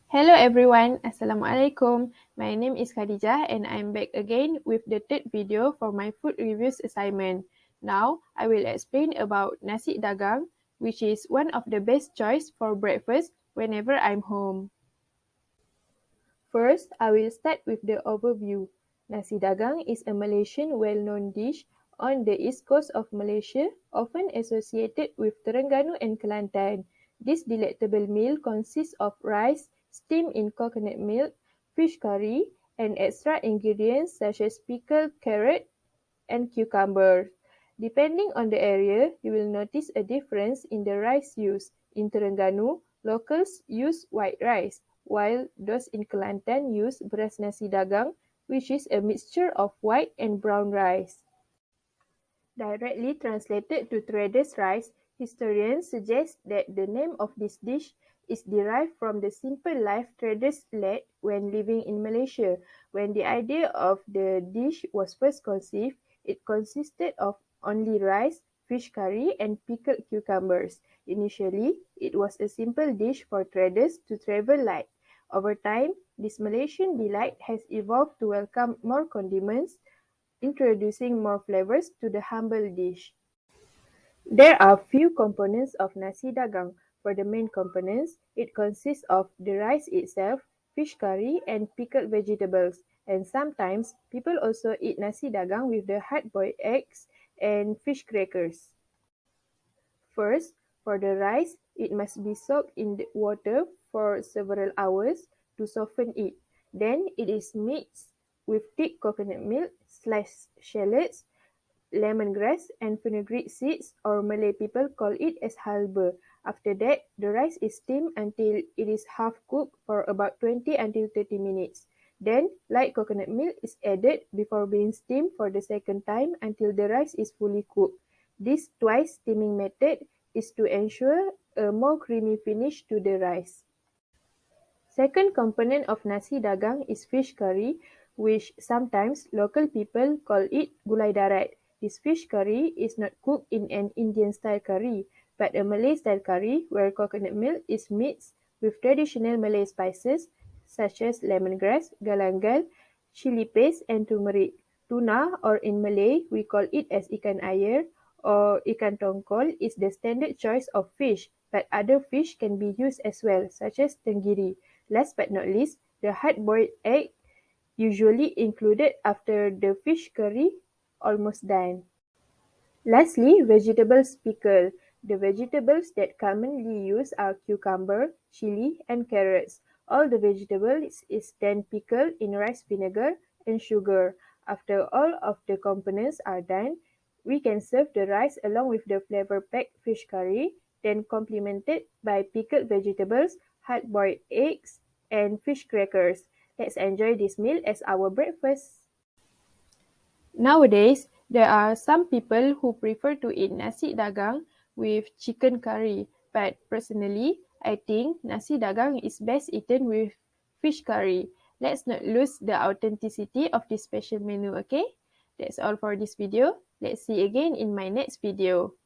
Hello everyone, Assalamualaikum. My name is Khadijah and I'm back again with the third video for my food reviews assignment. Now, I will explain about Nasi Dagang, which is one of the best choice for breakfast whenever I'm home. First, I will start with the overview. Nasi Dagang is a Malaysian well-known dish on the east coast of Malaysia, often associated with Terengganu and Kelantan. This delectable meal consists of rice steamed in coconut milk, fish curry, and extra ingredients such as pickled carrot and cucumber. Depending on the area, you will notice a difference in the rice used. In Terengganu, locals use white rice, while those in Kelantan use beras nasi dagang, which is a mixture of white and brown rice. Directly translated to traders' rice, historians suggest that the name of this dish is derived from the simple life traders led when living in Malaysia. When the idea of the dish was first conceived, it consisted of only rice, fish curry, and pickled cucumbers. Initially, it was a simple dish for traders to travel light. Over time, this Malaysian delight has evolved to welcome more condiments, introducing more flavors to the humble dish. There are few components of nasi dagang. For the main components, it consists of the rice itself, fish curry, and pickled vegetables. And sometimes, people also eat nasi dagang with the hard-boiled eggs and fish crackers. First, for the rice, it must be soaked in the water for several hours to soften it. Then it is mixed with thick coconut milk, sliced shallots, lemongrass, and fenugreek seeds, or Malay people call it as halba. After that, the rice is steamed until it is half cooked for about 20 until 30 minutes. Then, light coconut milk is added before being steamed for the second time until the rice is fully cooked. This twice steaming method is to ensure a more creamy finish to the rice. Second component of nasi dagang is fish curry, which sometimes local people call it gulai darat. This fish curry is not cooked in an Indian-style curry, but a Malay-style curry where coconut milk is mixed with traditional Malay spices such as lemongrass, galangal, chili paste, and turmeric. Tuna, or in Malay we call it as ikan air or ikan tongkol, is the standard choice of fish, but other fish can be used as well, such as tenggiri. Last but not least, the hard-boiled egg, usually included after the fish curry almost done. Lastly, vegetables pickle. The vegetables that commonly used are cucumber, chili, and carrots. All the vegetables is then pickled in rice vinegar and sugar. After all of the components are done, we can serve the rice along with the flavor-packed fish curry, then complemented by pickled vegetables, hard-boiled eggs, and fish crackers. Let's enjoy this meal as our breakfast. Nowadays, there are some people who prefer to eat nasi dagang with chicken curry, but personally, I think nasi dagang is best eaten with fish curry. Let's not lose the authenticity of this special menu, okay? That's all for this video. Let's see again in my next video.